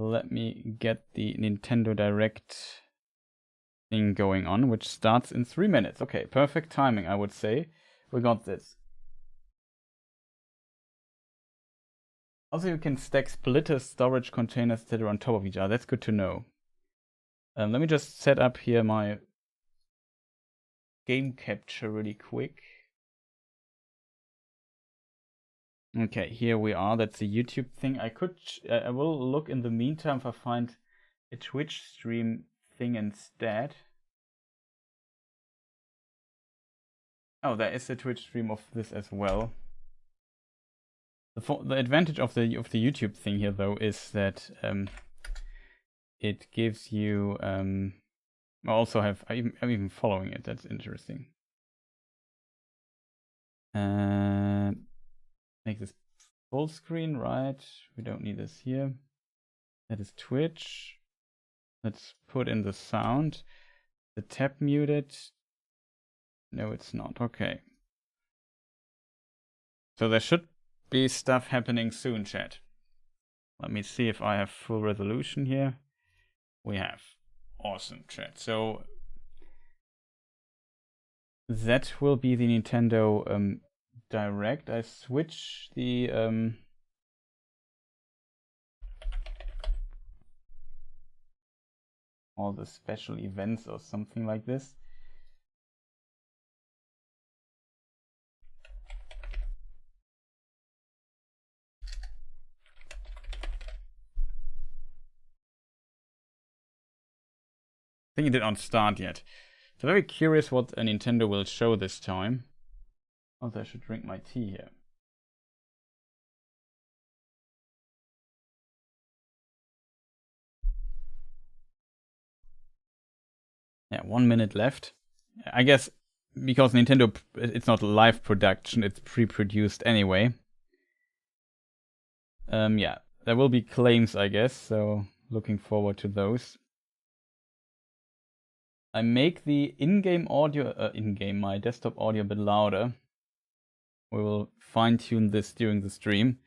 let me get the Nintendo Direct thing going on, which starts in 3 minutes. Okay, perfect timing, I would say. We got this. Also, you can stack splitters, storage containers, etc. on top of each other. That's good to know. Let me just set up here my game capture really quick. Okay, here we are. That's the YouTube thing. I will look in the meantime if I find a Twitch stream thing instead. Oh, there is a Twitch stream of this as well. The advantage of the YouTube thing here, though, is that it gives you. I also have. I'm even following it. That's interesting. Make this full screen, right? We don't need this here. That is Twitch. Let's put in the sound. The tab muted. No, it's not. Okay. So there should be stuff happening soon, chat. Let me see if I have full resolution here. We have. Awesome, chat. So that will be the Nintendo Direct. I switch the all the special events or something like this. I think it did not start yet. So very curious what a Nintendo will show this time. Also, I should drink my tea here. Yeah, 1 minute left. I guess because Nintendo, it's not live production, it's pre-produced anyway. Yeah, there will be claims, I guess, so looking forward to those. I make the in-game audio, my desktop audio a bit louder. We will fine-tune this during the stream.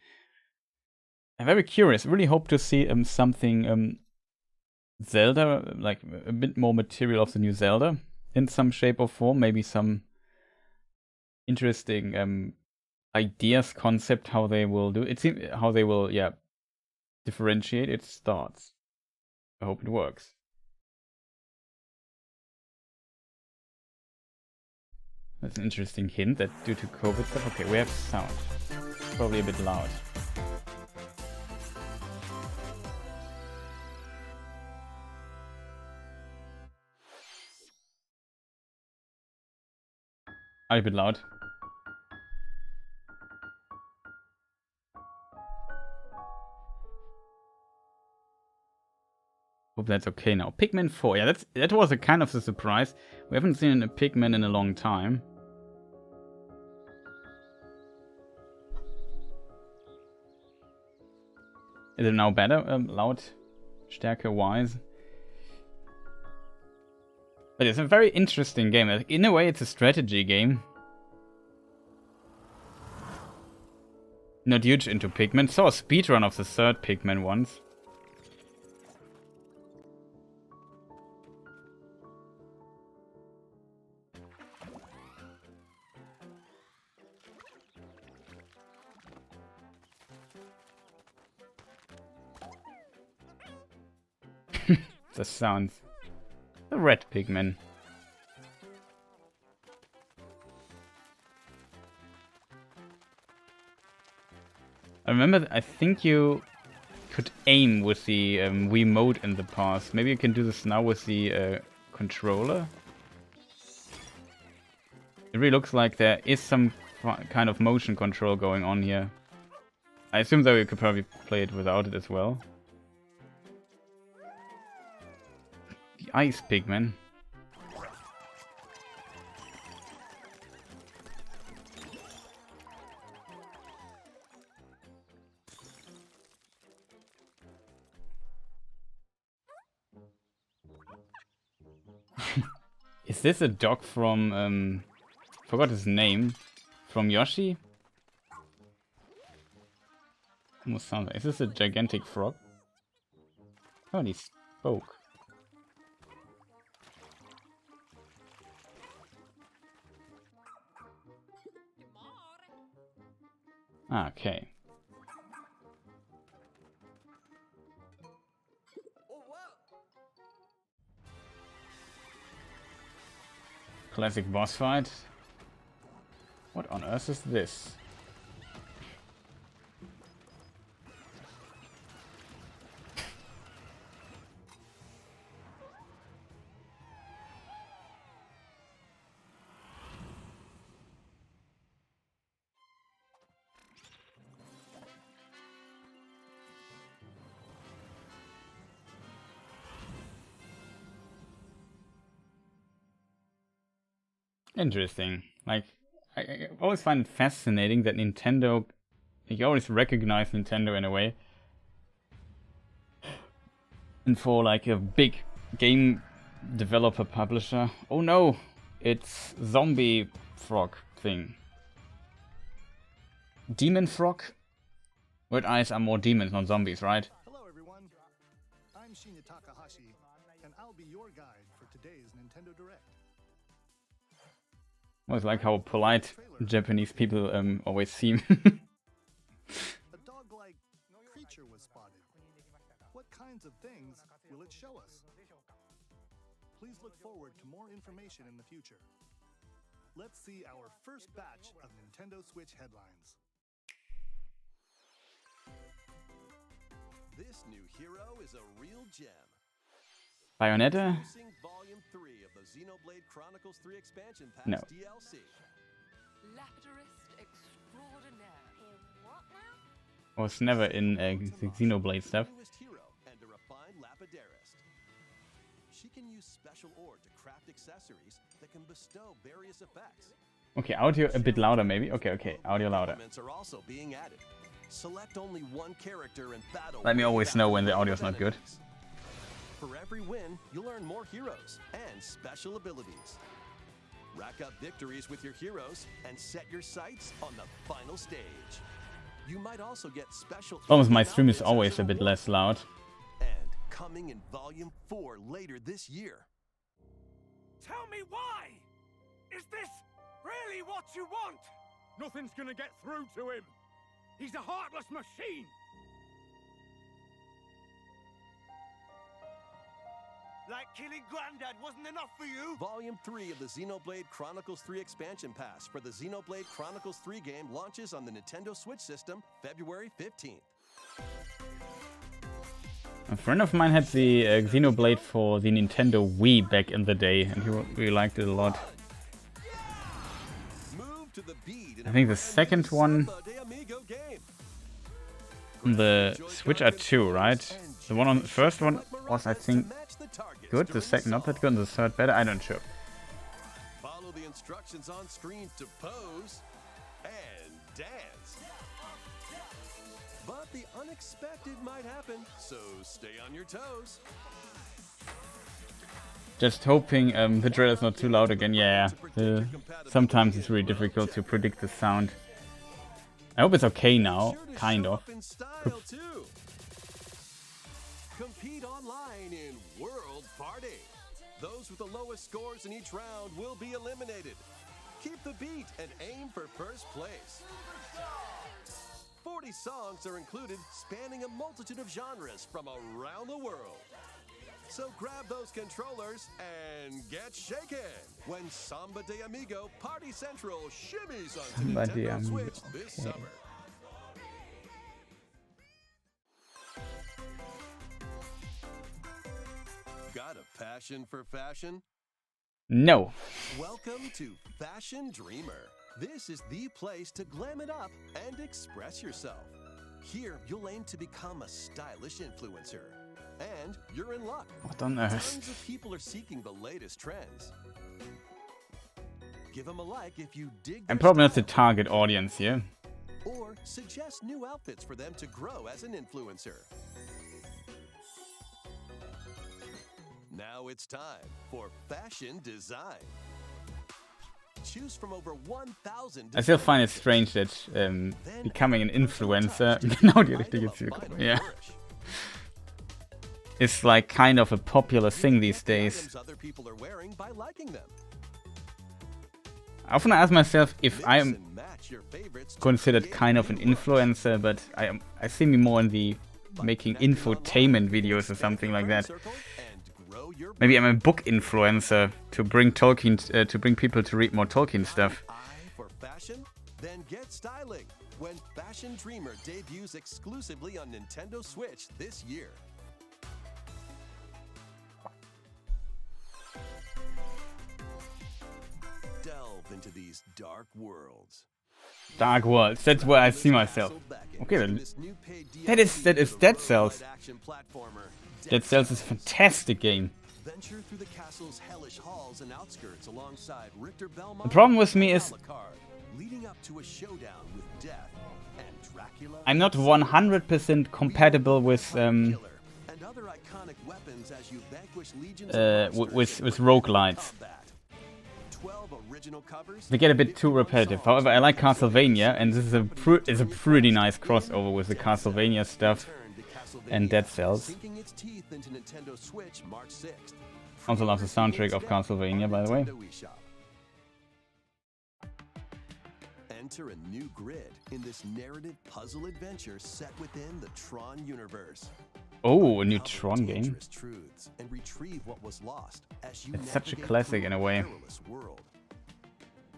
I'm very curious. Really hope to see something Zelda, like a bit more material of the new Zelda in some shape or form. Maybe some interesting ideas, concept, how they will do it. How they will, differentiate its thoughts. I hope it works. That's an interesting hint that due to COVID stuff. Okay, we have sound. Probably a bit loud. A bit loud. Hope that's okay now. Pikmin 4. Yeah, that was a kind of a surprise. We haven't seen a Pikmin in a long time. Is it now better, loud, Stärke-wise? But it's a very interesting game. In a way, it's a strategy game. Not huge into Pikmin. Saw a speedrun of the third Pikmin once. The sounds. The red Pikmin. I remember, I think you could aim with the Wiimote in the past. Maybe you can do this now with the controller. It really looks like there is some kind of motion control going on here. I assume though you could probably play it without it as well. The Ice Pikmin. Is this a dog from, forgot his name, from Yoshi? Almost sounds like, is this a gigantic frog? Oh, and he spoke. Okay. Classic boss fight. What on earth is this? Interesting. Like, I always find it fascinating that Nintendo, you always recognize Nintendo in a way. And for like a big game developer publisher, oh no, it's zombie frog thing. Demon frog? Weird eyes are more demons, not zombies, right? Hello everyone, I'm Shinya Takahashi, and I'll be your guide for today's Nintendo Direct. I always like how polite Japanese people always seem. A dog-like creature was spotted. What kinds of things will it show us? Please look forward to more information in the future. Let's see our first batch of Nintendo Switch headlines. This new hero is a real gem. Bayonetta? Introducing Volume 3 of the Xenoblade Chronicles 3 expansion pass No. DLC. Lapidurist extraordinaire. What now? I was never in the Xenoblade stuff. Newest hero and a refined Lapidarist. She can use special ore to craft accessories that can bestow various effects. Okay, audio a bit louder maybe. Okay, audio louder. Elements are also being added. Select only one character and battle. Let me always know when the audio's not good. For every win, you'll earn more heroes and special abilities. Rack up victories with your heroes and set your sights on the final stage. You might also get special. Almost my stream is always a bit less loud. And coming in Volume 4 later this year. Tell me why! Is this really what you want? Nothing's gonna get through to him. He's a heartless machine. Like killing Granddad wasn't enough for you? Volume 3 of the Xenoblade Chronicles 3 expansion pass for the Xenoblade Chronicles 3 game launches on the Nintendo Switch system February 15th. A friend of mine had the Xenoblade for the Nintendo Wii back in the day, and he really liked it a lot. Move to the beat in I think the a second brand new one Samba de Amigo game. on the Switch are two, right? The one on the first one was, I think, good. The second not that good, and the third better. I'm not sure. Follow the instructions on screen to pose and dance. But the unexpected might happen, so stay on your toes. Just hoping the trailer's not too loud again. Yeah, sometimes it's really difficult to predict the sound. I hope it's okay now, kind of. In style too. Compete online in World Party. Those with the lowest scores in each round will be eliminated. Keep the beat and aim for first place. 40 songs are included, spanning a multitude of genres from around the world. So grab those controllers and get shaken when Samba de Amigo Party Central shimmies onto Samba de Nintendo Amigo, Switch this okay. summer. Got a passion for fashion? No. Welcome to Fashion Dreamer. This is the place to glam it up and express yourself. Here, you'll aim to become a stylish influencer. And you're in luck. What on Tons earth? of people are seeking the latest trends. Give them a like if you dig I'm their probably not the style, target audience here. or suggest new outfits for them to grow as an influencer. Now it's time for fashion design. Choose from over 1,000. I still find it strange that becoming an influencer genau die richtige Zielgruppe. Ja. is like kind of a popular thing these days. Items other people are wearing by liking them. I often ask myself if Mix I am and match your favorites to considered create kind of an new looks. influencer, but I see me more in the making infotainment videos or something like that. Maybe I'm a book influencer to bring Tolkien, to bring people to read more Tolkien stuff. Eye for fashion? Then get styling when Fashion Dreamer debuts exclusively on Nintendo Switch this year. Delve into these dark worlds. Dark Worlds, that's where I see myself. Okay, then that is Dead Cells. Dead Cells is a fantastic game. Venture through the castle's hellish halls and outskirts alongside Richter Belmont. The problem with me is leading up to a showdown with death and Dracula. I'm not 100% compatible with And other iconic weapons as you vanquish legions with roguelites. 12 original covers. They get a bit too repetitive. However, I like Castlevania, and this is a pretty nice crossover with the Castlevania stuff and Dead Cells. Sinking its teeth into Nintendo Switch March 6th. Also love the soundtrack of Castlevania, by the way. Nintendo eShop. Enter a new grid in this narrative puzzle adventure set within the Tron universe. Oh, a new Uncover Tron game. dangerous truths and retrieve what was lost as you It's such a navigate classic through in a way. perilous world.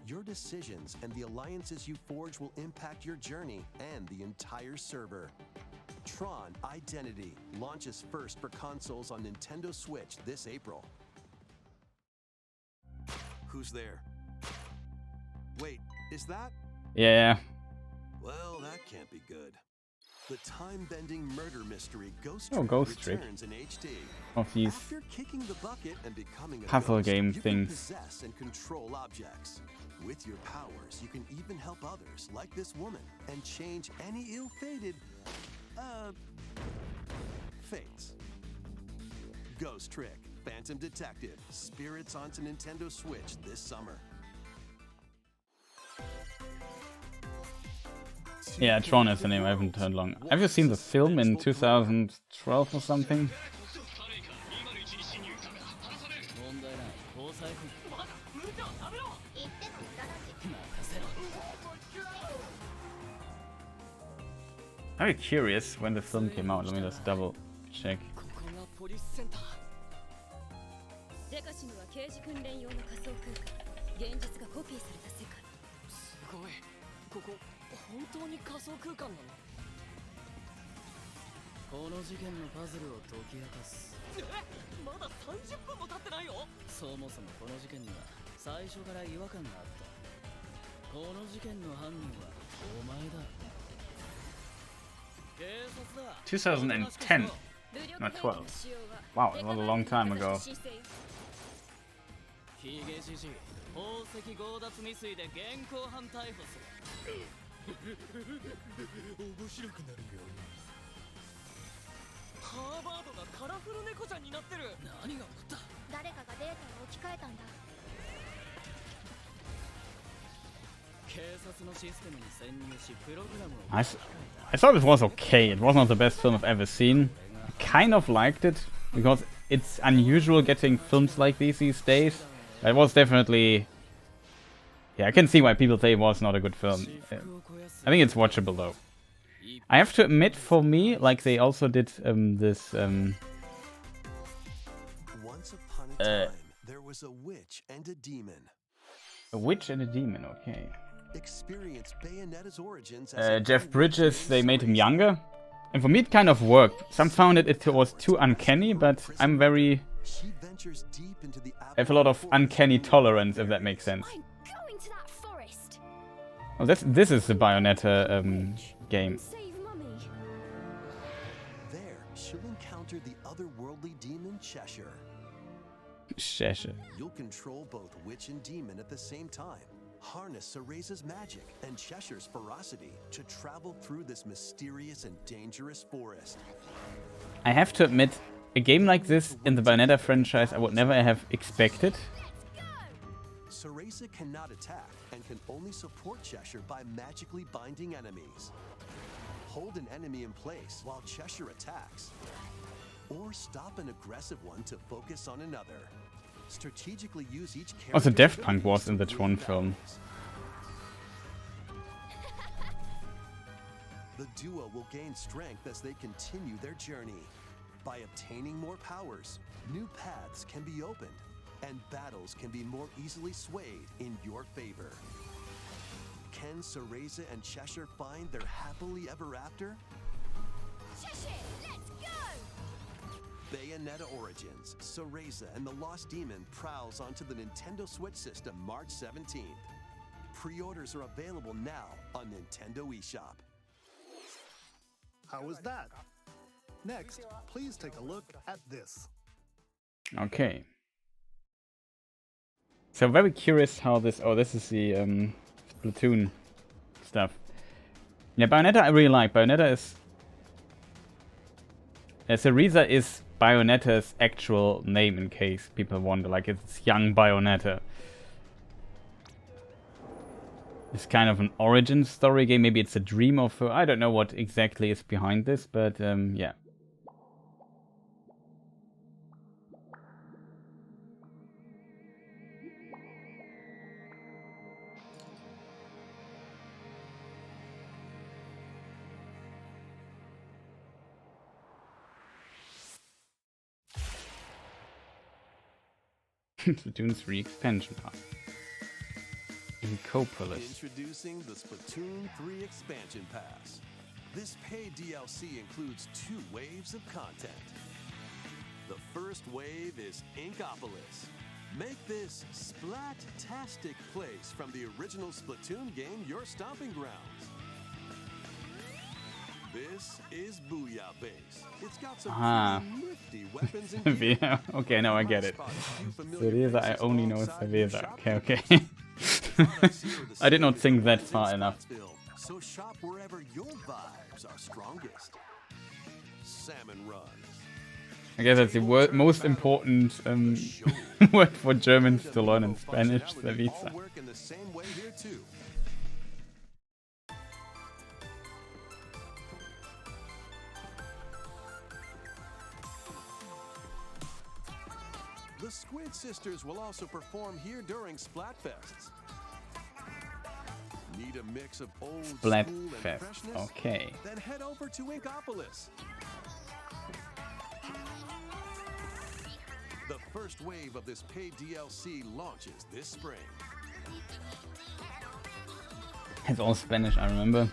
Your decisions and the alliances you forge will impact your journey and the entire server. Tron Identity launches first for consoles on Nintendo Switch this April. Who's there? Wait, is that? Yeah. Well, that can't be good. The time-bending murder mystery Ghost Oh, Trick Ghost Trick. returns in HD. Of these After kicking the bucket and becoming a puzzle ghost, game you can things. possess and control objects. With your powers, you can even help others, like this woman, and change any ill-fated, fates. Ghost Trick, Phantom Detective, Spirits onto Nintendo Switch this summer. Yeah, Tron is the name I haven't heard long. Have you seen the film in 2012 or something? Very curious when the film came out. Let me just double check. デカシムは刑事訓練用の仮想空間現実がコピーされた世界すごいここ本当に仮想空間なのこの事件のパズルを解き明かすまだ30分も経ってないよそもそもこの事件には最初から違和感があったこの事件の犯人はお前だ警察だ2010, not 12. Wow, it was a long time ago. ヒゲじじい宝石強奪未遂で現行犯逮捕する面白くなるよハーバードがカラフル猫ちゃんになってる何が起こった誰かがデータを置き換えたんだ警察のシステムに潜入しプログラムを I thought it was okay. It was not the best film I've ever seen. I kind of liked it because it's unusual getting films like these days. It was definitely... Yeah, I can see why people say it was not a good film. I think it's watchable though. I have to admit, for me, like they also did this... Once upon a time, there was a witch and a demon. A witch and a demon, okay. Experience Bayonetta's origins as Jeff Bridges, they made him younger. And for me it kind of worked. Some found it was too uncanny, but I'm very... she ventures deep into the I have a lot of uncanny tolerance, if that makes sense. I'm going to that forest Oh, this is the Bayonetta game. save mummy There, she'll encounter the otherworldly demon Cheshire. Cheshire. You'll control both witch and demon at the same time. Harness Cereza's magic and Cheshire's ferocity to travel through this mysterious and dangerous forest. I have to admit, a game like this in the Bayonetta franchise I would never have expected. Cereza cannot attack and can only support Cheshire by magically binding enemies. Hold an enemy in place while Cheshire attacks. or stop an aggressive one to focus on another. Strategically use each character. Also, Daft Punk was in the Tron film. The duo will gain strength as they continue their journey. By obtaining more powers, new paths can be opened, and battles can be more easily swayed in your favor. Can Cereza and Cheshire find their happily ever after? Cheshire, let's go! Bayonetta Origins, Cereza and the Lost Demon prowls onto the Nintendo Switch system March 17th. Pre-orders are available now on Nintendo eShop. How was that? Next, please take a look at this. Okay. So very curious how this... Oh, this is the Splatoon stuff. Yeah, Bayonetta I really like. Bayonetta is... Cereza is Bayonetta's actual name, in case people wonder. Like, it's young Bayonetta. It's kind of an origin story game. Maybe it's a dream of her. I don't know what exactly is behind this, but yeah. Splatoon 3 expansion pack. Introducing the Splatoon 3 Expansion Pass. This paid DLC includes 2 waves of content. The first wave is Inkopolis. Make this splat-tastic place from the original Splatoon game your stomping grounds. This is Booyah Base. It's got some pretty nifty weapons and gear. Okay, now I get it. Cereza, I only know Cereza. Okay. I did not think that far enough. So shop wherever your vibes are strongest. Salmon Run. I guess that's the most important word for Germans to learn in Spanish, Cereza. All work in the same way here too. The Squid Sisters will also perform here during Splatfests. Need a mix of old school and freshness? Okay. Then head over to Inkopolis. The first wave of this paid DLC launches this spring. It's all Spanish, I remember.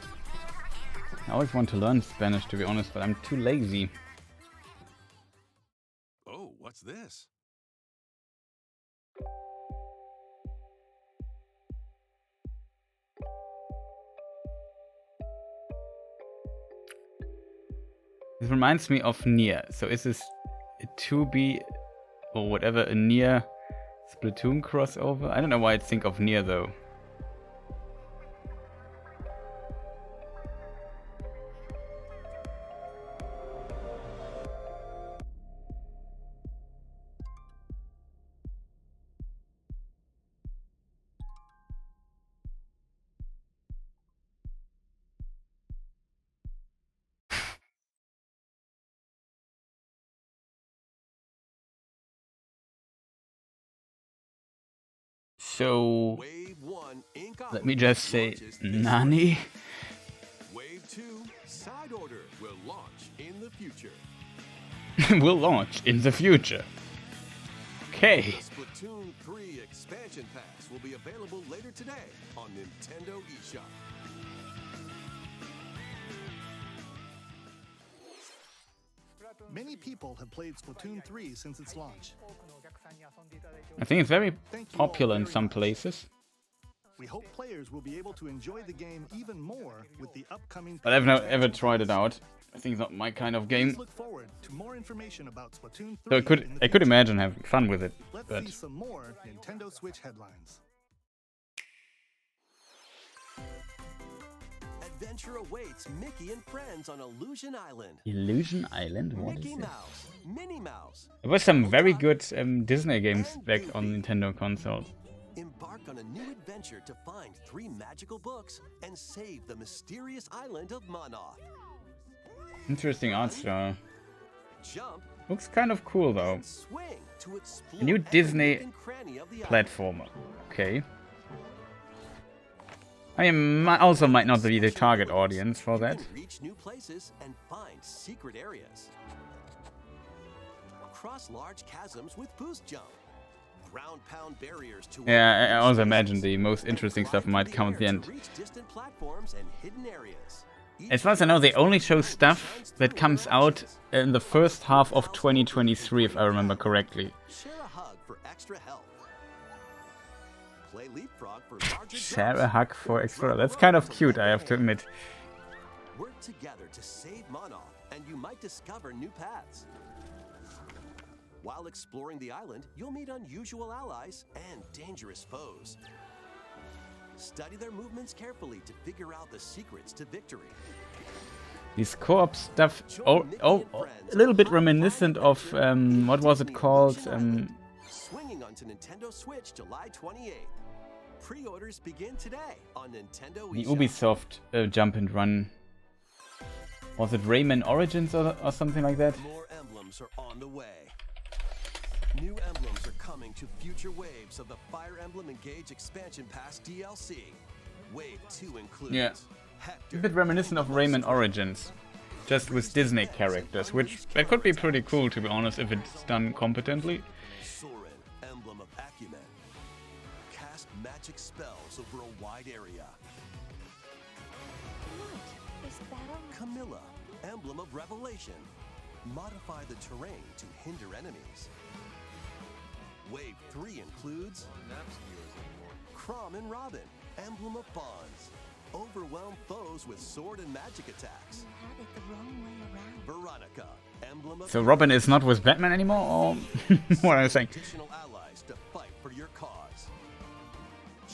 I always want to learn Spanish, to be honest, but I'm too lazy. Oh, what's this? This reminds me of Nier. So is this a 2B or whatever, a Nier Splatoon crossover? I don't know why I think of Nier though. So let me just say, Nani? Wave 2 Side Order will launch in the future. Will launch in the future. Okay. The Splatoon 3 Expansion Pass will be available later today on Nintendo eShop. Many people have played Splatoon 3 since its launch. I think it's very popular in some places. We hope players will be able to enjoy the game even more with the upcoming. But I've never ever tried it out. I think it's not my kind of game. Look forward to more information about Splatoon 3. So I could imagine having fun with it. Let's But see some more Nintendo Switch headlines. Adventure awaits Mickey and friends on Illusion Island. Illusion Island? What is Mickey it? Mouse, Minnie Mouse. There were some very good Disney games back on Nintendo consoles. Embark on a new adventure to find 3 magical books and save the mysterious island of Monoth. Interesting art style. Jump Looks kind of cool though. And swing to explore A new every Disney nook and cranny of the island. platformer. Okay. Also might not be the target audience for that. You can reach new places and find secret areas. Cross large chasms with boost jump. Ground-pound barriers to Yeah, I also imagine the most interesting stuff might come at the end. reach distant platforms and hidden areas. As far as I know, they only show stuff that comes out in the first half of 2023, if I remember correctly. Share a hug for extra health. Play leapfrog for larger Share a jumps. hug for extra. That's kind of cute, I have to admit. Work together to save Monoth, and you might discover new paths. While exploring the island, you'll meet unusual allies and dangerous foes. Study their movements carefully to figure out the secrets to victory. This co-op stuff, a little bit reminiscent of, what was it called? Swinging onto Nintendo Switch July 28th. Pre-orders begin today on Nintendo The eShop. Ubisoft jump and run. Was it Rayman Origins or something like that? More emblems are on the way. New emblems are coming to future waves of the Fire Emblem Engage Expansion Pass DLC. Wave 2 includes Yeah. Hector, A bit reminiscent of Rayman Origins. Just with Disney characters, which that could be pretty cool, to be honest, if it's done competently. Soren, emblem of acumen. Cast magic spells over a wide area. What? Is battle? Camilla, emblem of revelation. Modify the terrain to hinder enemies. Wave 3 includes Crom and Robin, emblem of bonds. Overwhelm foes with sword and magic attacks. You have it the wrong way around. Veronica, emblem of So Robin is not with Batman anymore, or what am I saying? additional allies to fight for your cause.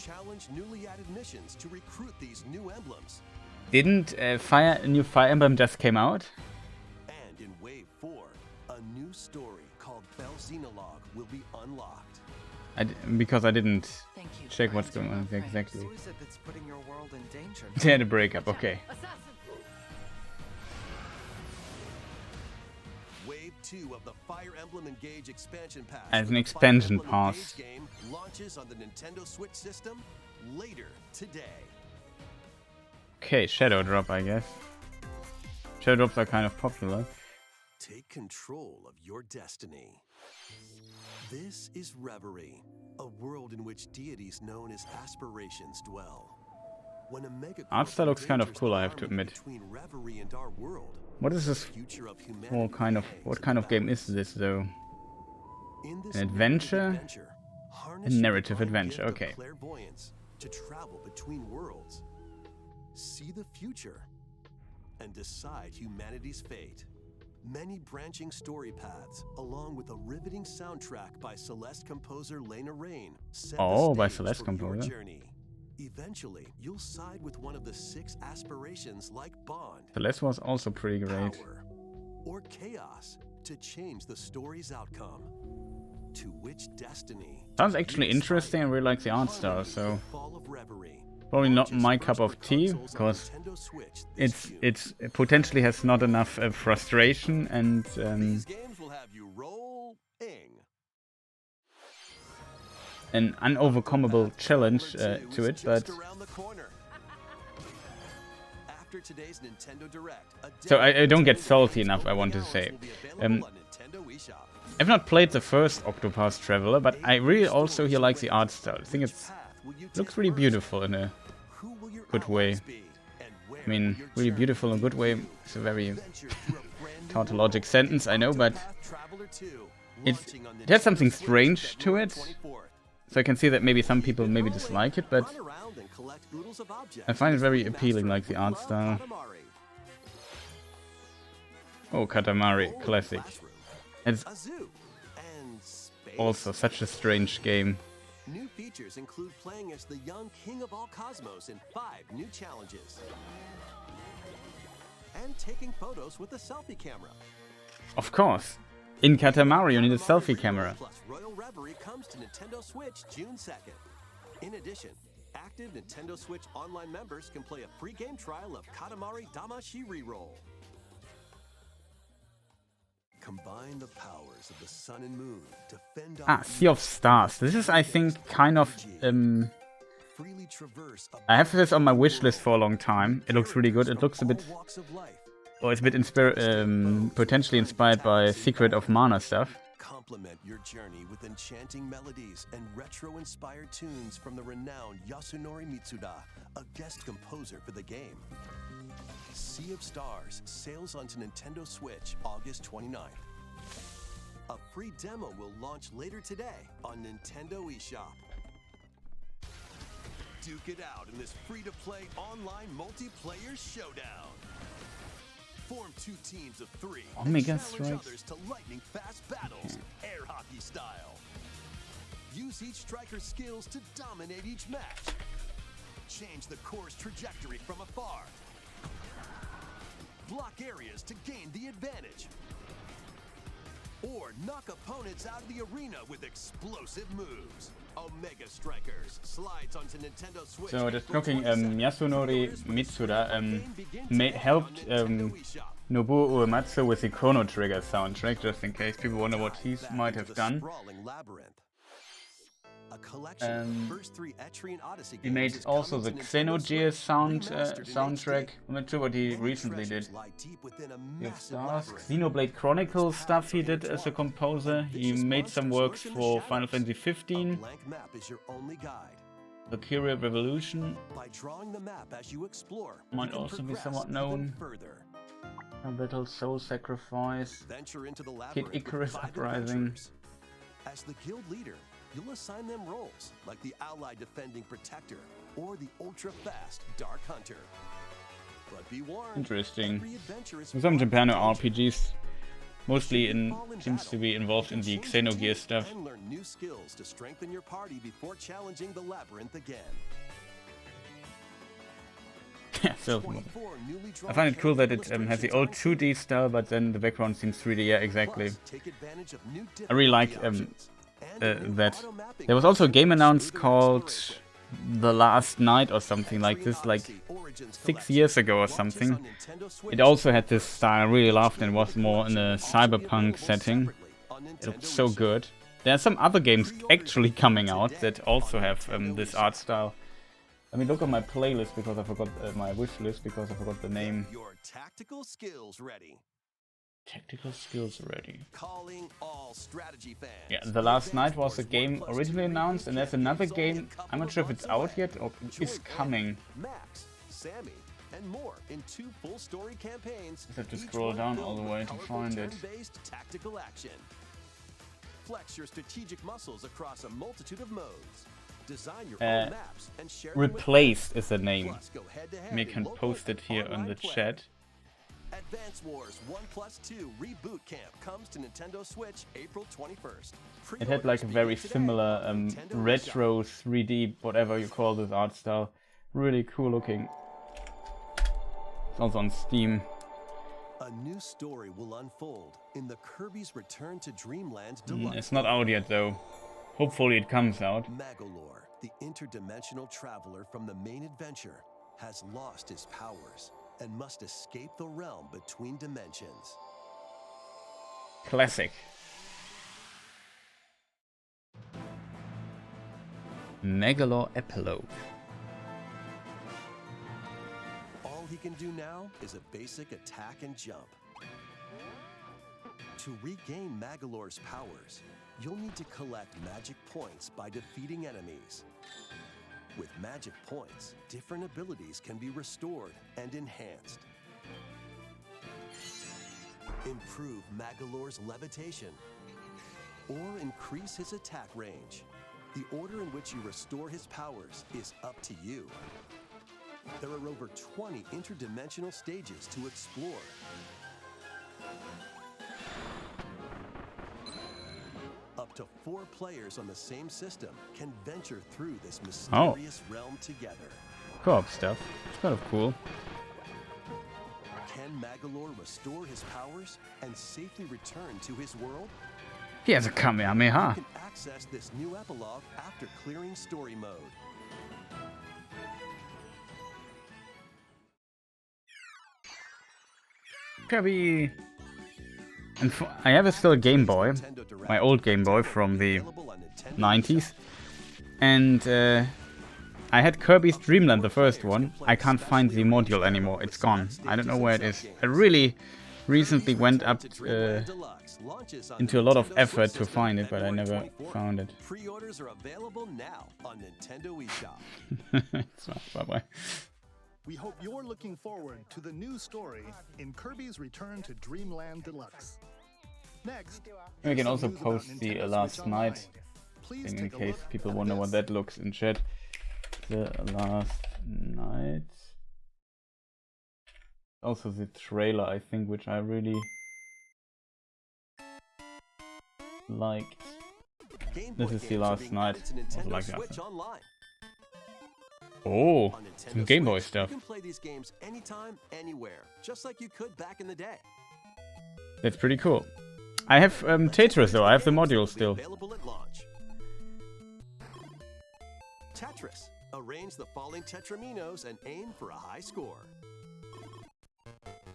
Challenge newly added missions to recruit these new emblems. Didn't a new Fire Emblem just came out? And in Wave 4, a new story called Bell Xenologue will be unlocked. Because I didn't Thank you. check what's going on exactly. Who is it that's putting your world in danger? They had a breakup, okay. Wave 2 of the Fire Emblem Engage expansion pass. As for an the Fire expansion Emblem pass. Engage game launches on the Nintendo Switch system later today. Okay, Shadow Drop, I guess. Shadow Drops are kind of popular. Take control of your destiny. This is Reverie, a world in which deities known as aspirations dwell. When a mega Art style looks kind of cool, I have to admit. Between Reverie and our world, What is this future of humanity for what kind of game is this though? In this An adventure? narrative harness A your narrative divine adventure, gift of okay. clairvoyance to travel between worlds, see the future, and decide humanity's fate. Many branching story paths, along with a riveting soundtrack by Celeste composer Lena Rain, set Oh, the by stage Celeste for your composer. journey. Eventually, you'll side with one of the 6 aspirations like Bond, Celeste was also pretty great. power, or chaos to change the story's outcome. To which destiny? Sounds actually interesting. I really like the art style, so Fall of Reverie. probably not Launches my first cup for of tea, consoles on because Nintendo Switch this June. it potentially has not enough frustration and These games will have you rolling. an unovercomable challenge Number 2 to is it, just but around the corner. After today's Nintendo Direct, a So I don't get demo salty of enough, I want to Hours say. will be available on Nintendo eShop. I've not played the first Octopath Traveler, but I really also here like the art style. I think Which it path will you looks take really first? beautiful in a Who will your good way. allies be? And where I mean, will your really journey beautiful in a good way. lead you? It's a very Venture through a brand new tautologic world. sentence, I know, but Octopath Traveler 2, it's launching on it has something Nintendo Switch strange to February it. 24th. So I can see that maybe some people maybe dislike it, but Run around and collect oodles of objects I find it as very we appealing, master like the art Love style. Katamari. Oh, Katamari, Roll in the classic. classroom, It's a zoo, and space. also such a strange game. New features include playing as the young king of all cosmos in 5 new challenges. And taking photos with a selfie camera. Of course, in Katamari you need a selfie camera. Plus Royal Reverie comes to Nintendo Switch June 2nd. In addition, active Nintendo Switch Online members can play a free game trial of Katamari Damashi Reroll. Combine the powers of the sun and moon to fend Ah, off Sea of Stars. This is, I think, kind of... freely traverse I have this on my wish list for a long time. It looks really good. It looks a bit... walks of life. Oh, it's a bit potentially inspired by Secret of Mana stuff. Complement your journey with enchanting melodies and retro-inspired tunes from the renowned Yasunori Mitsuda, a guest composer for the game. Sea of Stars sails onto Nintendo Switch August 29th. A free demo will launch later today on Nintendo eShop. Duke it out in this free-to-play online multiplayer showdown. Form 2 teams of 3 and Omega challenge Strikes. others to lightning-fast battles, air hockey style. Use each striker's skills to dominate each match. Change the course trajectory from afar. Block areas to gain the advantage. Or knock opponents out of the arena with explosive moves. Omega Strikers slides onto Nintendo Switch. So, just looking, Yasunori Mitsuda helped Nobuo Uematsu with the Chrono Trigger soundtrack, just in case people wonder what he might have done. He made also the Xenogears soundtrack. I'm not sure what he recently did. Xenoblade Chronicles stuff he did as a composer. He made some works for Final Fantasy 15. Valkyria Revolution might also be somewhat known. A Battle Soul Sacrifice. Kid Icarus Uprising. As the guild leader, you'll assign them roles, like the Allied Defending Protector or the ultra-fast Dark Hunter. But be warned, Interesting. every adventure is Some Japan fraught with RPGs mostly fall seems to be battle. involved in the Change Xenogears teams stuff. And learn new skills to strengthen your party before challenging the labyrinth again. So 24 newly drawn I find it cool that it character has the old illustrations 2D style, but then the background seems 3D. Yeah, exactly. Plus, take advantage of new I really like difficulty options and a new that. auto-mapping There was also a function game for announced smoother called exploration. The Last Night or something like this, like 6 years ago or something. It also had this style. I really loved it. It was more in a cyberpunk setting. It looked so good. There are some other games actually coming out that also have this art style. Let me look at my playlist because I forgot my wish list because I forgot the name. Your tactical skills ready. Tactical skills ready. Calling all strategy fans. Yeah, The Last Night was a game originally announced, and there's another game. I'm not sure if it's out yet or is coming. Max, Sammy, and more in 2 full story campaigns. I have to each scroll one down filled all the with way to colorful find it. turn-based tactical action. Flex your strategic muscles across a multitude of modes. Design your own maps and share them with Replaced is the name. Plus, go head-to-head We in can local post it here on online the play. chat. Advance Wars 1+2 Reboot Camp comes to Nintendo Switch April 21st. It had like a very Pre-orders begin today similar on Nintendo retro 3D, whatever you call this art style. Really cool looking. It's also on Steam. A new story will unfold in the Kirby's Return to Dreamland Deluxe. It's not out yet though. Hopefully it comes out. Magolor, the interdimensional traveler from the main adventure, has lost his powers and must escape the realm between dimensions. Classic. Megalore Epilogue. All he can do now is a basic attack and jump. To regain Magolor's powers, you'll need to collect magic points by defeating enemies. With magic points, different abilities can be restored and enhanced. Improve Magolor's levitation, or increase his attack range. The order in which you restore his powers is up to you. There are over 20 interdimensional stages to explore. Up to 4 players on the same system can venture through this mysterious realm together. Co-op stuff. It's kind of cool. Can Magolor restore his powers and safely return to his world? He has a Kamehameha. You can access this new epilogue after clearing story mode. Kirby. And I have still a Game Boy, my old Game Boy from the 90s. And I had Kirby's Dream Land, the first one. I can't find the module anymore, it's gone. I don't know where it is. I really recently went up into a lot of effort to find it, but I never found it. Pre-orders are available now on Nintendo eShop. Bye-bye. We hope you're looking forward to the new story in Kirby's Return to Dreamland Deluxe. Next, We can also some news about post the Nintendo last Switch Online. night, Please in take a case look people at wonder what this. that looks in chat. The last night. Also the trailer, I think, which I really liked. This is the last night. Also like that. Oh, some Game Boy stuff. You can play these games anytime, anywhere, just like you could back in the day. That's pretty cool. I have Tetris though, I have the module still. Available at launch. Tetris. Arrange the falling tetraminos and aim for a high score.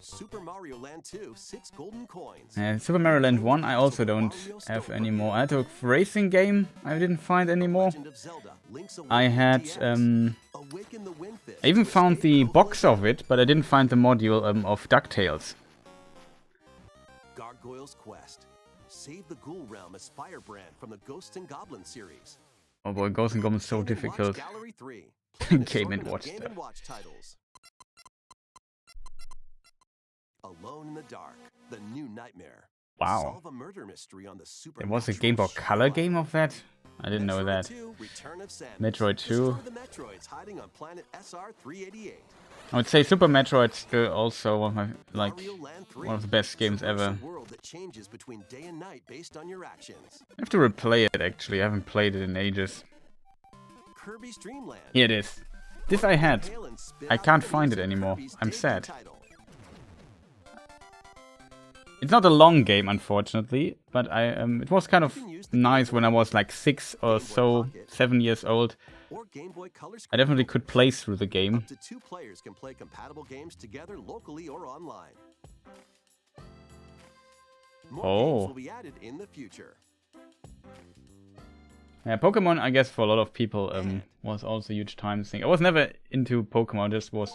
Super Mario Land 2, 6 golden coins. Super Mario Land 1 I also don't have anymore. I had a racing game I didn't find anymore. I had I even found the box of it, but I didn't find the module of DuckTales. Gargoyle's Quest. Save the Ghoul Realm as Firebrand from the Ghosts and Goblins series. Oh boy, Ghosts and Goblins is so difficult. Gallery 3. Game and Watch Game stuff. and Watch titles. Alone in the Dark, the new nightmare. Wow. Solve a murder mystery on the There was a Game Boy Color game of that? I didn't know that. 2, Return of Samus. Metroid 2. Destroy the Metroids hiding on planet SR-388. I would say Super Metroid's still also one of my, Mario Land 3. one of the best games ever. A world that changes between day and night based on your actions. I have to replay it actually, I haven't played it in ages. Kirby's Dream Land. Here it is. This I had. Hail and spit I out can't the find news it of anymore. Kirby's I'm debut sad. title. It's not a long game, unfortunately, but it was kind of nice when I was like 6 or so, 7 years old. Or Game Boy Color I definitely could play through the game. Up to 2 players can play compatible games together locally or online. More games will be added in the future. Yeah, Pokemon, I guess for a lot of people, was also a huge time thing. I was never into Pokemon, just was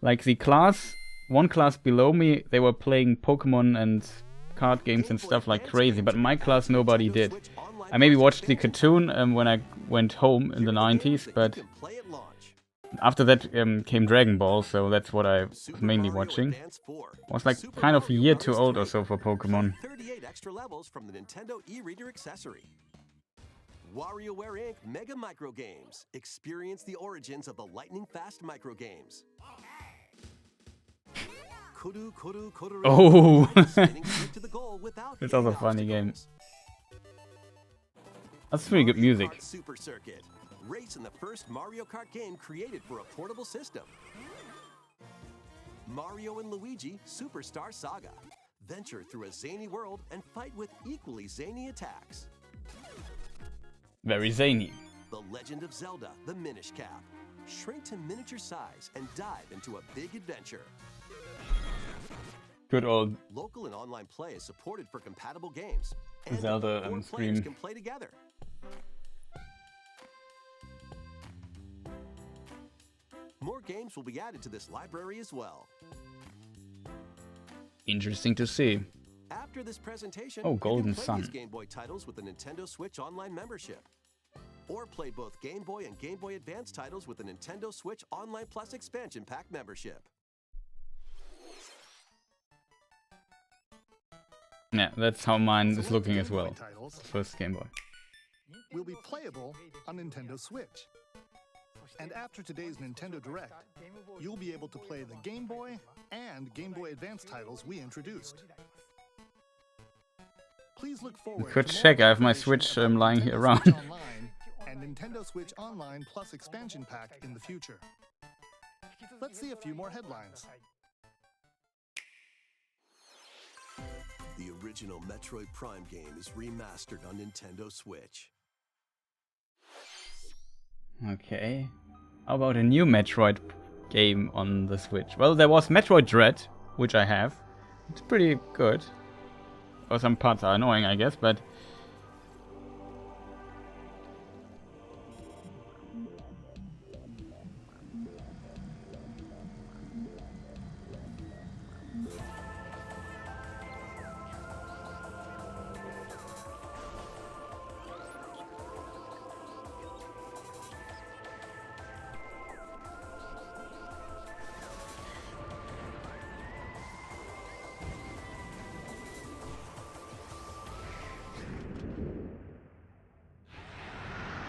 like the class, one class below me, they were playing Pokemon and card games and stuff like crazy, but my class nobody did. I maybe watched the cartoon when I went home in the 90s, but after that came Dragon Ball, so that's what I was mainly watching. I was like kind of a year too old or so for Pokemon. 38 extra levels from the Nintendo e-reader accessory. WarioWare Inc. Mega Micro Games. Experience the origins of the lightning-fast micro games. Kuru Kuru Kuru. Oh! Spinning straight to the goal without It's also a hitting funny game. obstacles. That's pretty good Mario music. Kart Super Circuit. Race in the first Mario Kart game created for a portable system. Mario and Luigi Superstar Saga. Venture through a zany world and fight with equally zany attacks. Very zany. The Legend of Zelda, the Minish Cap. Shrink to miniature size and dive into a big adventure. Good old Local and online play is supported for compatible games. And Zelda 4 stream. players can play together. More games will be added to this library as well. Interesting to see. After this presentation, Oh, you Golden can play Sun. these Game Boy titles with the Nintendo Switch Online membership. Or play both Game Boy and Game Boy Advance titles with the Nintendo Switch Online Plus Expansion Pack membership. Yeah, that's how mine is Select looking Game as well. Boy titles First Game Boy. will be playable on Nintendo Switch. And after today's Nintendo Direct, you'll be able to play the Game Boy and Game Boy Advance titles we introduced. Please look forward Good to more check, I have my information Switch, about lying here Nintendo around. Switch Online and Nintendo Switch Online Plus Expansion Pack in the future. Let's see a few more headlines. The original Metroid Prime game is remastered on Nintendo Switch. Okay. How about a new Metroid game on the Switch? Well, there was Metroid Dread, which I have. It's pretty good. Or some parts are annoying, I guess, but...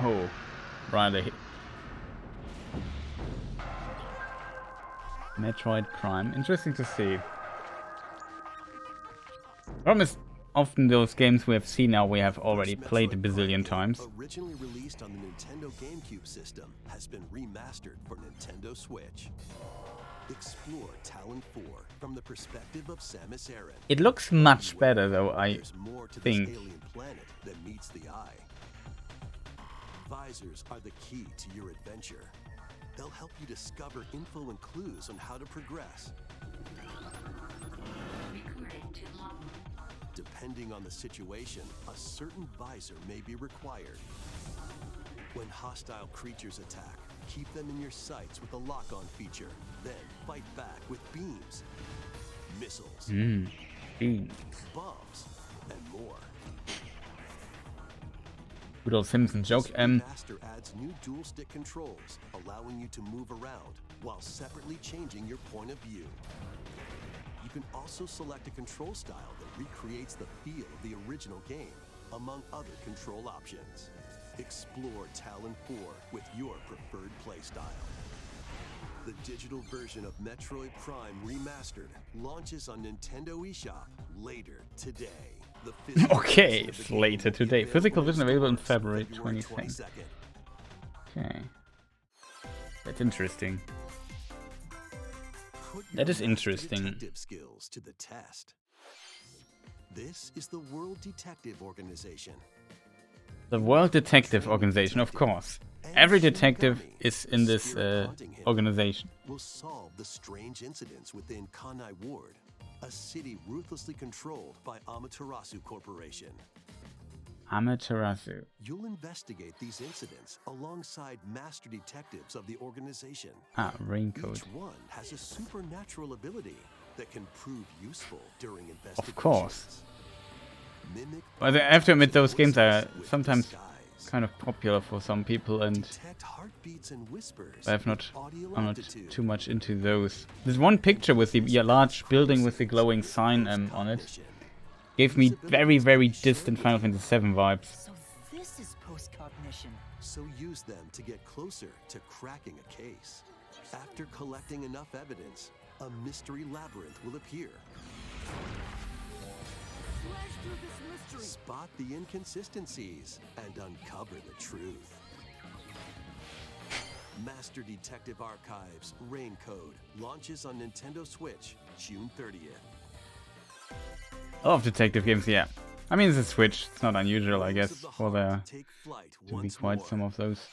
Oh, right. Metroid Prime. Interesting to see. Problem is, often those games we have seen now we have already played a bazillion times. Originally released on the Nintendo GameCube system, has been remastered for Nintendo Switch. Explore Talon 4 from the perspective of Samus Aran. It looks much better though, I There's more to think. this alien planet than meets the eye. Visors are the key to your adventure. They'll help you discover info and clues on how to progress. Depending on the situation, a certain visor may be required. When hostile creatures attack, keep them in your sights with the lock-on feature. Then fight back with beams, missiles, Beans. bombs, and more. Good old Simpson joke. Master adds new dual-stick controls, allowing you to move around while separately changing your point of view. You can also select a control style that recreates the feel of the original game, among other control options. Explore Talon 4 with your preferred playstyle. The digital version of Metroid Prime Remastered launches on Nintendo eShop later today. The physical Okay, version of the it's game later will be today. Physical available version available in stores February February 22nd. 22nd. Okay. That's interesting. Put That your is interesting. detective skills to the test. This is the World Detective Organization. The World Detective Organization, of course. Every detective is in this organization. Will solve the strange incidents within Kanai Ward, a city ruthlessly controlled by Amaterasu Corporation. Amaterasu. You'll investigate these incidents alongside master detectives of the organization. Ah, raincoat. Each one has a supernatural ability that can prove useful during investigations. Of course. Mimic But I have to admit, those games are voices with sometimes disguise. kind of popular for some people, and Detect heartbeats and whispers I'm not with audio too much into those. There's one picture with the large building with the glowing sign on it. Post-cognition. Gave me very, very distant Final Fantasy VII vibes. So this is post-cognition. So use them to get closer to cracking a case. After collecting enough evidence, a mystery labyrinth will appear. Spot the inconsistencies and uncover the truth. Master Detective Archives Rain Code launches on Nintendo Switch June 30th. I love detective games, yeah. I mean, it's a Switch. It's not unusual, I Waves guess, of the for Heart there take flight to be once quite more. some of those.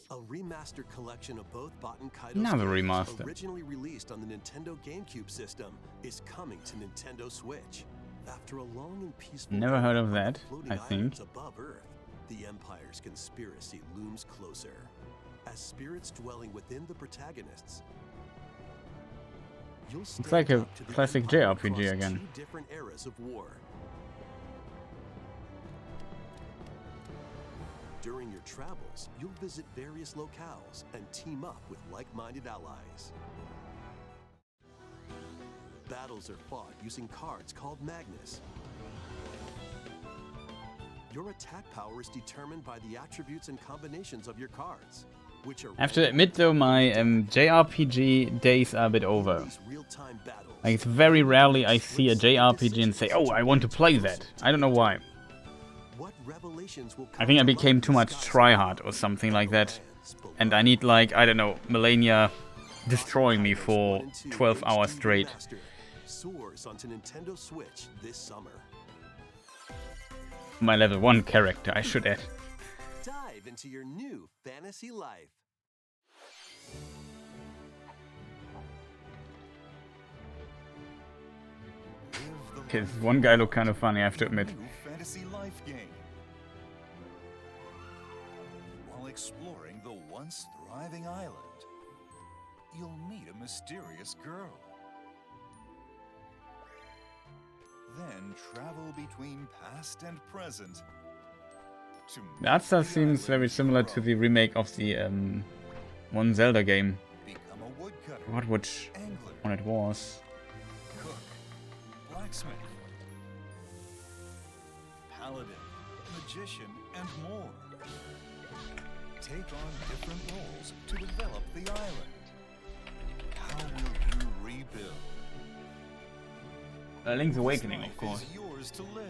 A remastered collection of both Baten Kaido's Another games, remaster. originally released on the Nintendo GameCube system, is coming to Nintendo Switch. After a long and peaceful Never era heard of on the that, floating I think. islands above Earth, the Empire's conspiracy looms closer. As spirits dwelling within the protagonists, you'll stand like a up to the classic Empire JRPG across again. 2 different eras of war. During your travels, you'll visit various locales and team up with like-minded allies. Battles are fought using cards called Magnus. Your attack power is determined by the attributes and combinations of your cards, which are I have to admit though, my JRPG days are a bit over. these real-time battles. Like, it's very rarely I see a JRPG and say, oh, I want to play that. I don't know why. What revelations will I think I come to became light too in much skies tryhard or something like that. And I need, like, I don't know, Melania destroying me for 12 hours straight. Remastered soars onto Nintendo Switch this summer. My level 1 character, I should add. Dive into your new fantasy life. Okay, this one guy looked kind of funny, I have to admit. New fantasy life game. While exploring the once thriving island, you'll meet a mysterious girl. Then travel between past and present. That stuff seems very similar to the remake of the one Zelda game. Become a woodcutter, What which angler, one it was? cook, blacksmith, paladin, magician, and more. Take on different roles to develop the island. How will you rebuild? Link's Awakening, This of life course. is yours to live.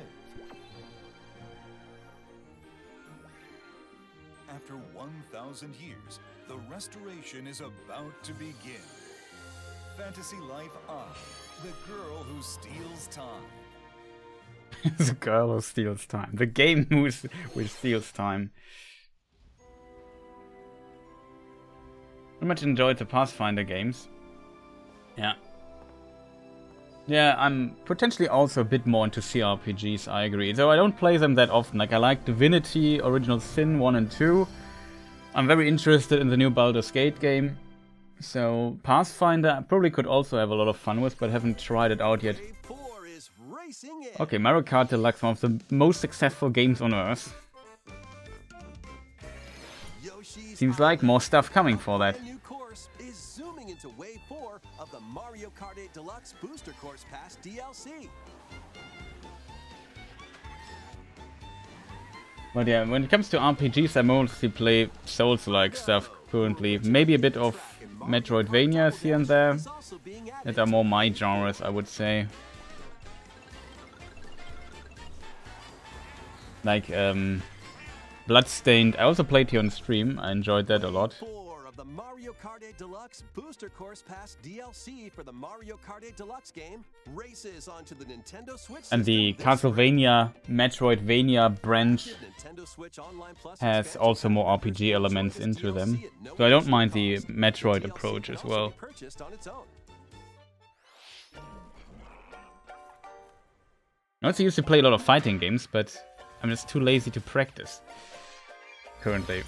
After 1,000 years, the restoration is about to begin. Fantasy Life I, the girl who steals time. The girl who steals time. The game which steals time. Very much enjoyed the Pathfinder games. Yeah. Yeah, I'm potentially also a bit more into CRPGs, I agree. Though I don't play them that often. Like, I like Divinity, Original Sin 1 and 2. I'm very interested in the new Baldur's Gate game. So, Pathfinder I probably could also have a lot of fun with, but haven't tried it out yet. Wave 4 is racing in. Okay, Mario Kart Deluxe, one of the most successful games on Earth. Yoshi's Seems like more stuff coming for that. brand new course is zooming into Wave 4 of the Mario Kart 8 Deluxe Booster Course Pass DLC. But yeah, when it comes to RPGs, I mostly play Souls-like stuff currently. Maybe a bit of Metroidvanias here and there. Is also being added That are more my genres, I would say. Like, Bloodstained. I also played here on stream. I enjoyed that a lot. 4 of the Mario Kart 8 Deluxe Booster Course Pass DLC for the Mario Kart 8 Deluxe game races onto the Nintendo Switch And the system this spring. Castlevania, Metroidvania branch Nintendo Switch Online Plus has expansion also more pack RPG elements join this into DLC them. at no So I don't additional mind the cost. Metroid DLC approach can as also well. be purchased on its own. I also used to play a lot of fighting games, but I'm just too lazy to practice currently.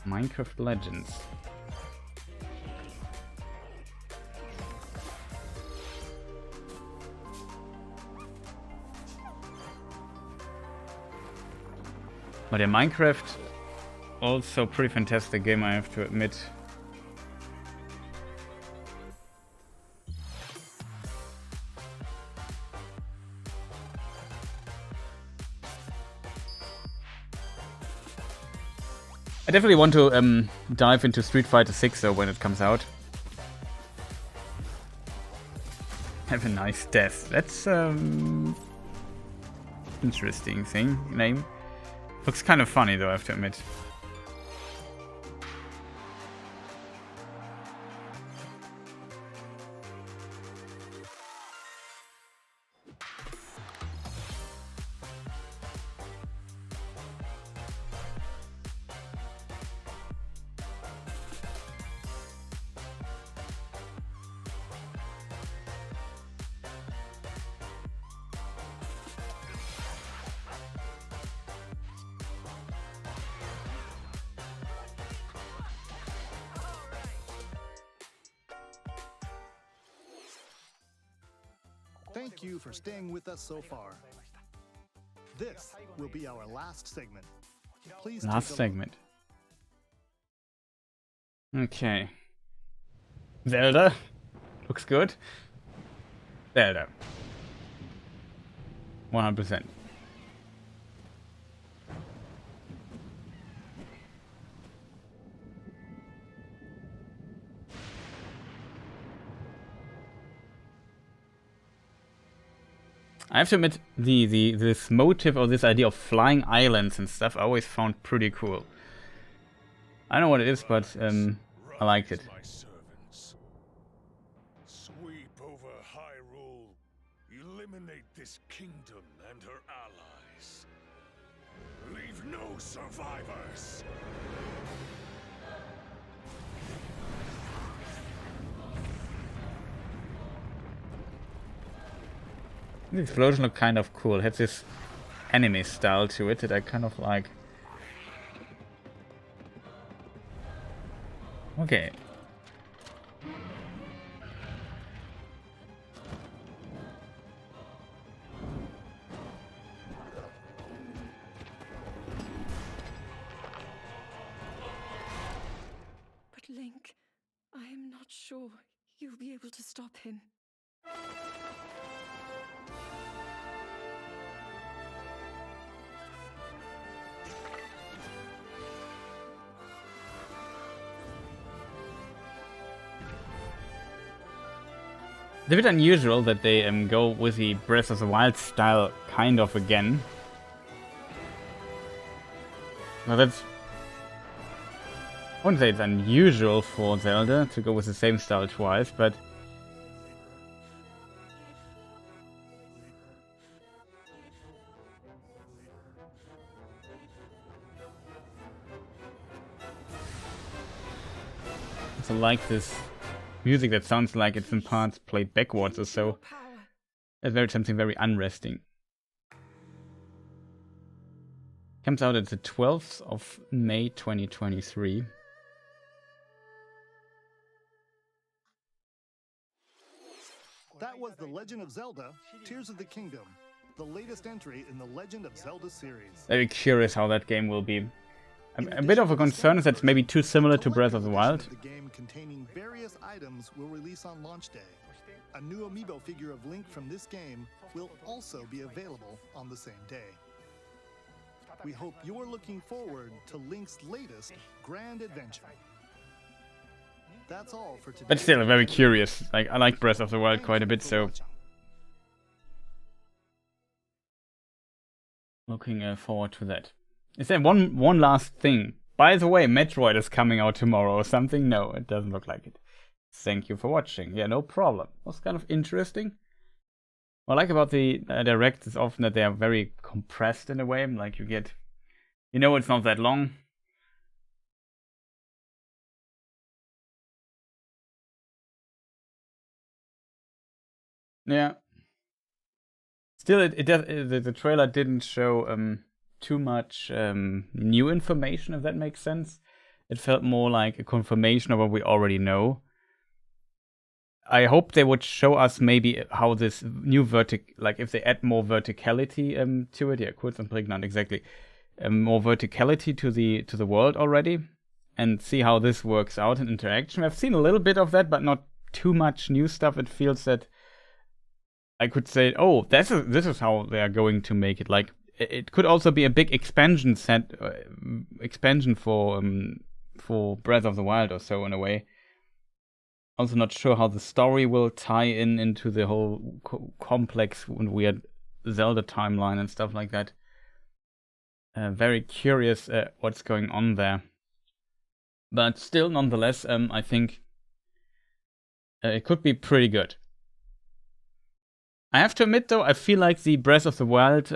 Minecraft Legends. But yeah, Minecraft, also pretty fantastic game, I have to admit. I definitely want to dive into Street Fighter 6 though when it comes out. Have a nice death. That's interesting name. Looks kind of funny though, I have to admit. Thank you for staying with us so far. This will be our last segment. Please Last take a segment. Okay. Zelda. Looks good. Zelda. 100%. I have to admit, this motive or this idea of flying islands and stuff I always found pretty cool. I don't know what it is, but I liked it. My servants. Sweep over Hyrule. Eliminate this kingdom and her allies. Leave no survivors. The explosion looked kind of cool. It had this anime style to it that I kind of like. Okay. But Link, I am not sure you'll be able to stop him. It's a bit unusual that they go with the Breath of the Wild style kind of again. Well, that's... I wouldn't say it's unusual for Zelda to go with the same style twice, but... I like this music that sounds like it's in parts played backwards or so. It's something very unresting. Comes out at the 12th of May 2023. That was The Legend of Zelda, Tears of the Kingdom, the latest entry in the Legend of Zelda series. Very curious how that game will be. A bit of a concern is that it's maybe too similar to Breath of the Wild. The game containing various items will release on launch day. A new amiibo figure of Link from this game will also be available on the same day. We hope you're looking forward to Link's latest grand adventure. That's all for today. But still, very curious. Like, I like Breath of the Wild quite a bit, so looking forward to that. Is there one last thing? By the way, Metroid is coming out tomorrow or something? No, it doesn't look like it. Thank you for watching. Yeah, no problem. It was kind of interesting. What I like about the Direct is often that they are very compressed in a way. Like you get, you know, it's not that long. Yeah. Still, the trailer didn't show too much new information, if that makes sense. It felt more like a confirmation of what we already know. I hope they would show us maybe how this new like if they add more verticality to it. Yeah, kurz und prägnant, exactly. More verticality to the world already, and see how this works out in interaction. I've seen a little bit of that, but not too much new stuff. It feels that I could say, oh, this is how they are going to make it. Like it could also be a big expansion for Breath of the Wild or so in a way. Also not sure how the story will tie into the whole complex and weird Zelda timeline and stuff like that. Very curious what's going on there. But still, nonetheless, I think it could be pretty good. I have to admit, though, I feel like the Breath of the Wild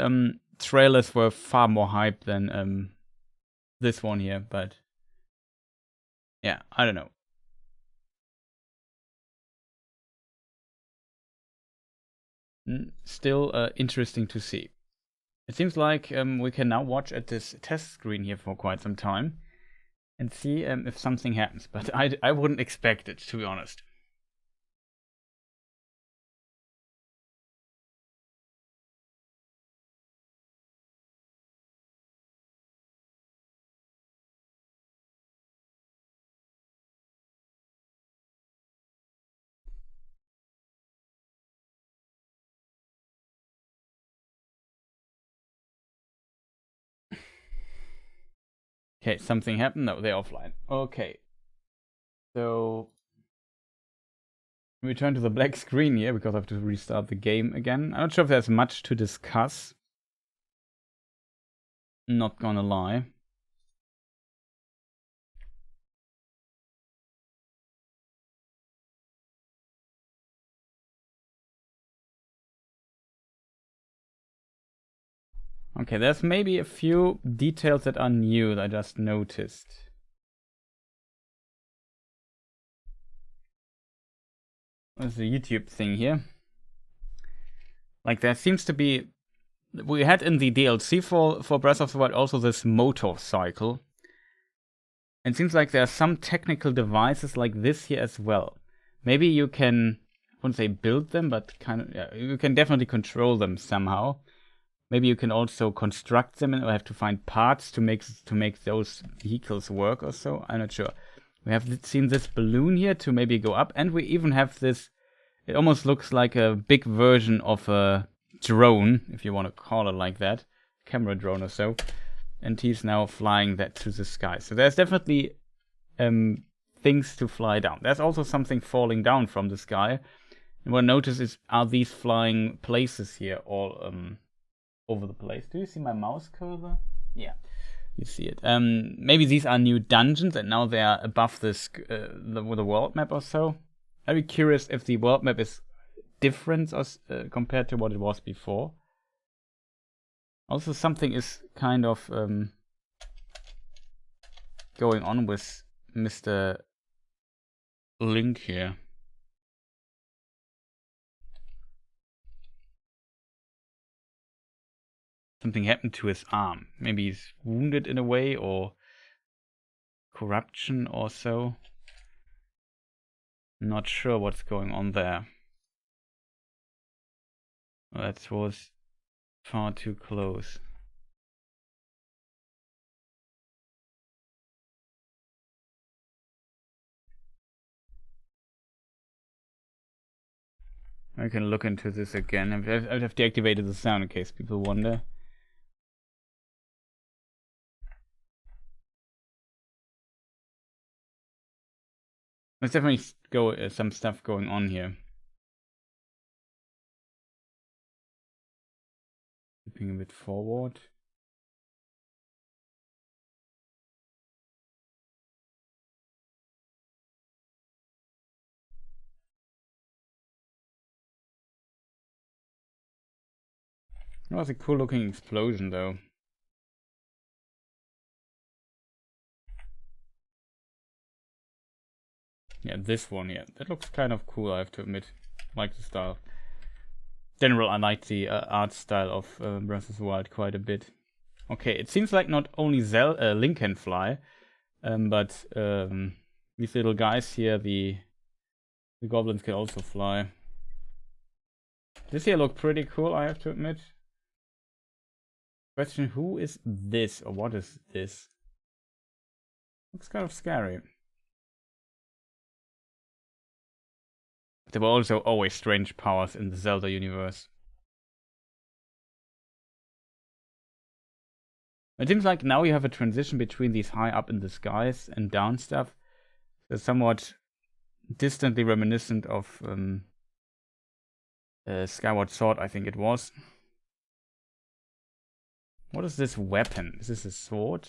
trailers were far more hype than this one here. But yeah, I don't know. Still interesting to see. It seems like we can now watch at this test screen here for quite some time and see if something happens. But I wouldn't expect it, to be honest. Okay, something happened? No, they're offline. Okay. So return to the black screen here because I have to restart the game again. I'm not sure if there's much to discuss. Not gonna lie. Okay, there's maybe a few details that are new that I just noticed. There's the YouTube thing here. Like there seems to be, we had in the DLC for Breath of the Wild also this motorcycle. And it seems like there are some technical devices like this here as well. Maybe you can, I wouldn't say build them, but kind of, yeah, you can definitely control them somehow. Maybe you can also construct them and have to find parts to make those vehicles work or so. I'm not sure. We have seen this balloon here to maybe go up, and we even have this, it almost looks like a big version of a drone, if you want to call it like that, camera drone or so. And he's now flying that to the sky. So there's definitely things to fly down. There's also something falling down from the sky. And what I notice is, are these flying places here all over the place? Do you see my mouse cursor? Yeah, you see it. Maybe these are new dungeons and now they are above this the world map or so. I'd be curious if the world map is different compared to what it was before. Also, something is kind of going on with Mr. Link here. Something happened to his arm. Maybe he's wounded in a way, or corruption or so. Not sure what's going on there. That was far too close. I can look into this again. I've deactivated the sound in case people wonder. There's definitely some stuff going on here. Skipping a bit forward. That was a cool looking explosion though. Yeah, this one, yeah. That looks kind of cool, I have to admit. I like the style. General, I like the art style of Breath of the Wild quite a bit. Okay, it seems like not only Link can fly, but these little guys here, the goblins, can also fly. This here looked pretty cool, I have to admit. Question, who is this, or what is this? Looks kind of scary. There were also always strange powers in the Zelda universe. It seems like now you have a transition between these high up in the skies and down stuff. They're somewhat distantly reminiscent of Skyward Sword, I think it was. What is this weapon? Is this a sword?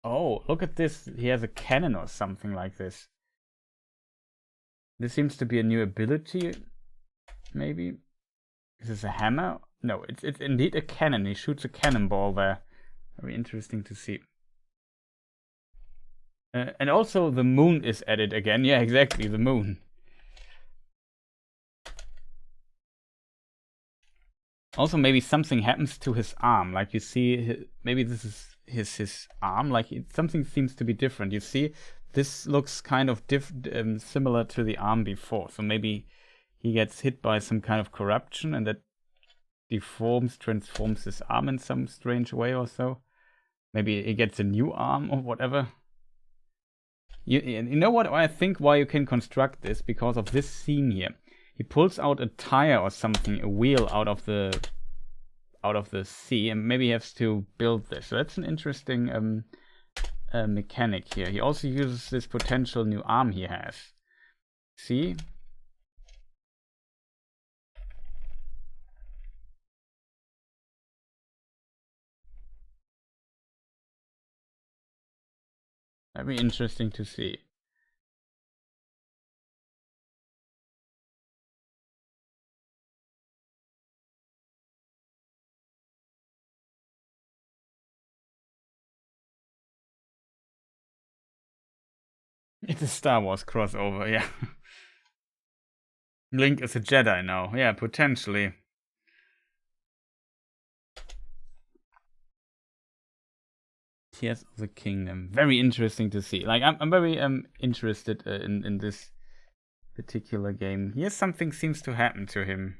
Oh, look at this. He has a cannon or something like this. This seems to be a new ability, maybe. Is this a hammer? No, it's indeed a cannon. He shoots a cannonball there. Very interesting to see. And also the moon is added again. Yeah, exactly, the moon. Also, maybe something happens to his arm. Like you see, maybe this is his arm. Like something seems to be different. You see, this looks kind of similar to the arm before. So maybe he gets hit by some kind of corruption, and that transforms his arm in some strange way or so. Maybe he gets a new arm or whatever. You know what I think why you can construct this? Because of this scene here. He pulls out a tire or something, a wheel out of the sea, and maybe he has to build this. So that's an interesting mechanic here. He also uses this potential new arm he has. See? That'd be interesting to see. It's a Star Wars crossover, yeah. Link is a Jedi now. Yeah, potentially. Tears of the Kingdom. Very interesting to see. Like, I'm very interested in this particular game. Here something seems to happen to him.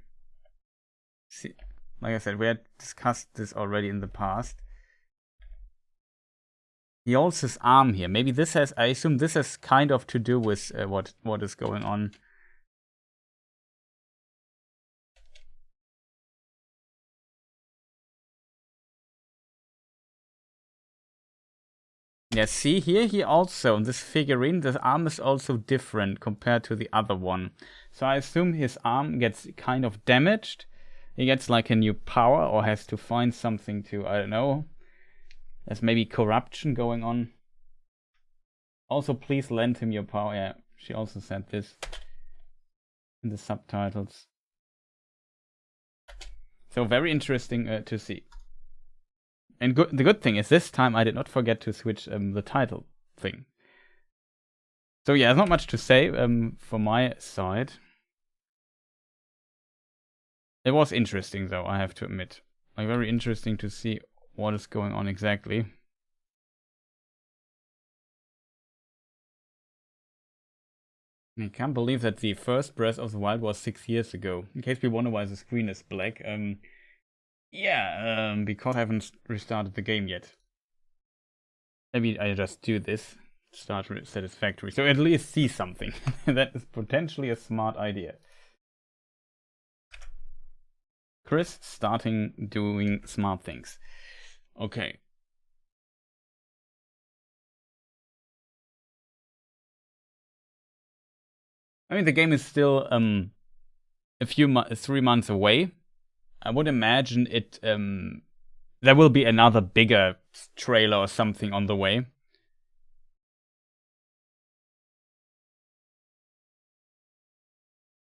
See, like I said, we had discussed this already in the past. He holds his arm here. Maybe this has, I assume this has kind of to do with what is going on. Yeah, see here he also, in this figurine, the arm is also different compared to the other one. So I assume his arm gets kind of damaged. He gets like a new power or has to find something to, I don't know. There's maybe corruption going on. Also, please lend him your power. Yeah, she also said this in the subtitles. So very interesting to see. And the good thing is this time I did not forget to switch the title thing. So yeah, there's not much to say from my side. It was interesting though, I have to admit. Like very interesting to see what is going on exactly. I can't believe that the first Breath of the Wild was 6 years ago. In case we wonder why the screen is black. Yeah, because I haven't restarted the game yet. Maybe I just do this. Start with Satisfactory. So at least see something. That is potentially a smart idea. Chris starting doing smart things. Okay. I mean, the game is still a few 3 months away. I would imagine it there will be another bigger trailer or something on the way.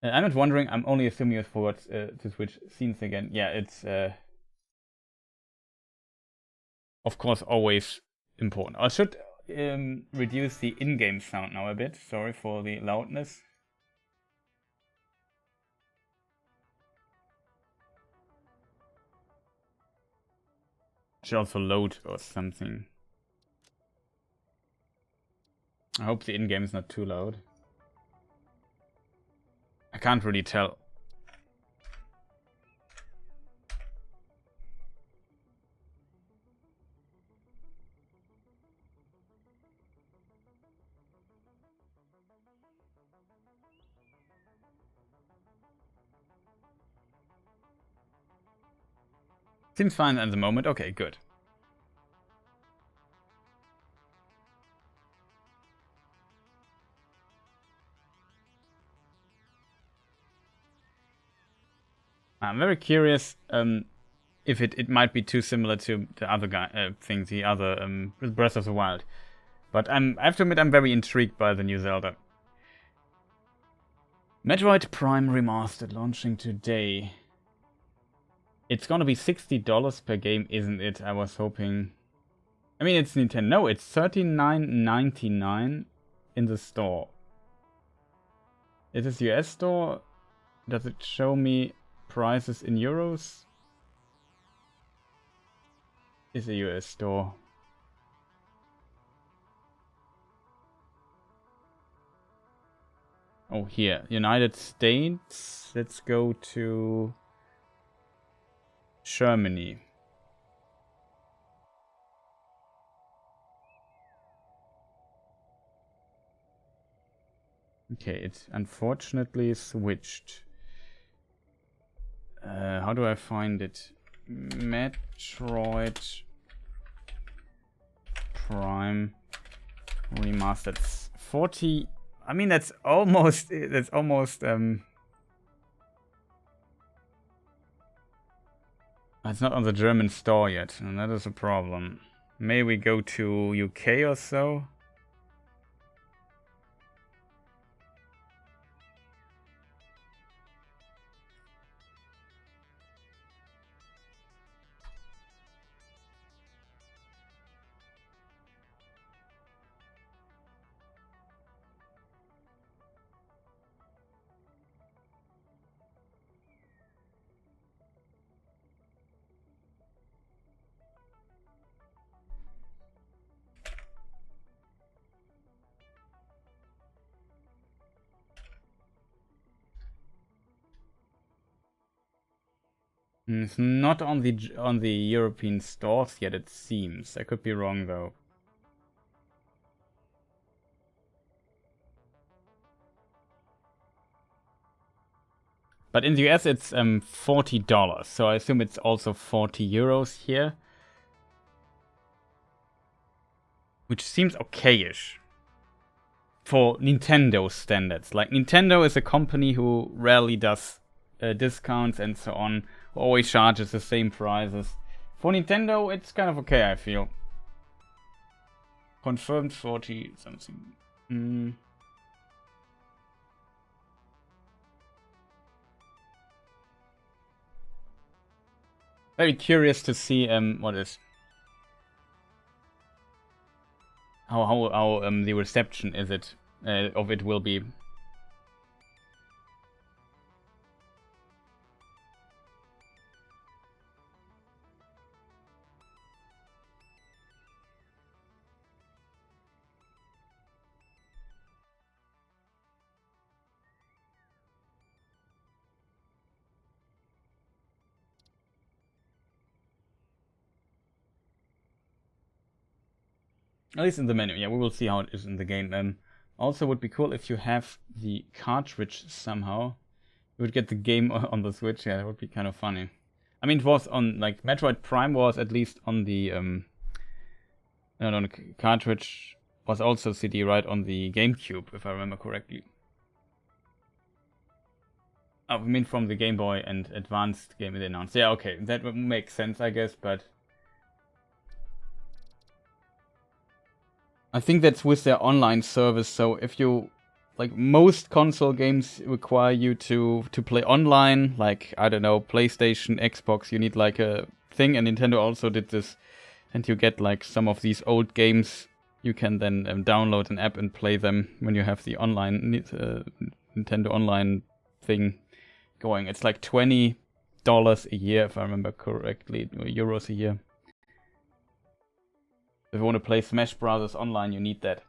I'm not wondering. I'm only assuming it's forward to switch scenes again. Yeah, it's of course always important. I should reduce the in-game sound now a bit. Sorry for the loudness. Should also load or something. I hope the in-game is not too loud. I can't really tell. Seems fine at the moment. Okay, good. I'm very curious if it might be too similar to the other things, the other Breath of the Wild. But I have to admit I'm very intrigued by the new Zelda. Metroid Prime Remastered launching today. It's gonna be $60 per game, isn't it? I was hoping. I mean, it's Nintendo. No, it's $39.99 in the store. Is this US store? Does it show me prices in euros? It's a US store. Oh, here. United States. Let's go to Germany. Okay, it's unfortunately switched. How do I find it? Metroid Prime Remastered. 40. I mean, that's almost. It's not on the German store yet, and that is a problem. May we go to UK or so? It's not on the European stores yet, it seems. I could be wrong though. But in the US it's $40, so I assume it's also 40 euros here. Which seems okayish for Nintendo standards. Like, Nintendo is a company who rarely does discounts and so on, always charges the same prices. For Nintendo, it's kind of okay, I feel. Confirmed 40 something. Very curious to see what is how the reception is it of it will be. At least in the menu. Yeah, we will see how it is in the game. Also, would be cool if you have the cartridge somehow. You would get the game on the Switch. Yeah, that would be kind of funny. I mean, it was on, like, Metroid Prime was at least on the cartridge was also CD right on the GameCube, if I remember correctly. Oh, I mean from the Game Boy and Advanced game they announced. Yeah, okay, that would make sense, I guess, but I think that's with their online service. So if you, like, most console games require you to play online, like, I don't know, PlayStation, Xbox, you need like a thing, and Nintendo also did this, and you get like some of these old games, you can then download an app and play them when you have the online Nintendo Online thing going. It's like $20 a year, if I remember correctly, or euros a year. If you want to play Smash Brothers online, you need that.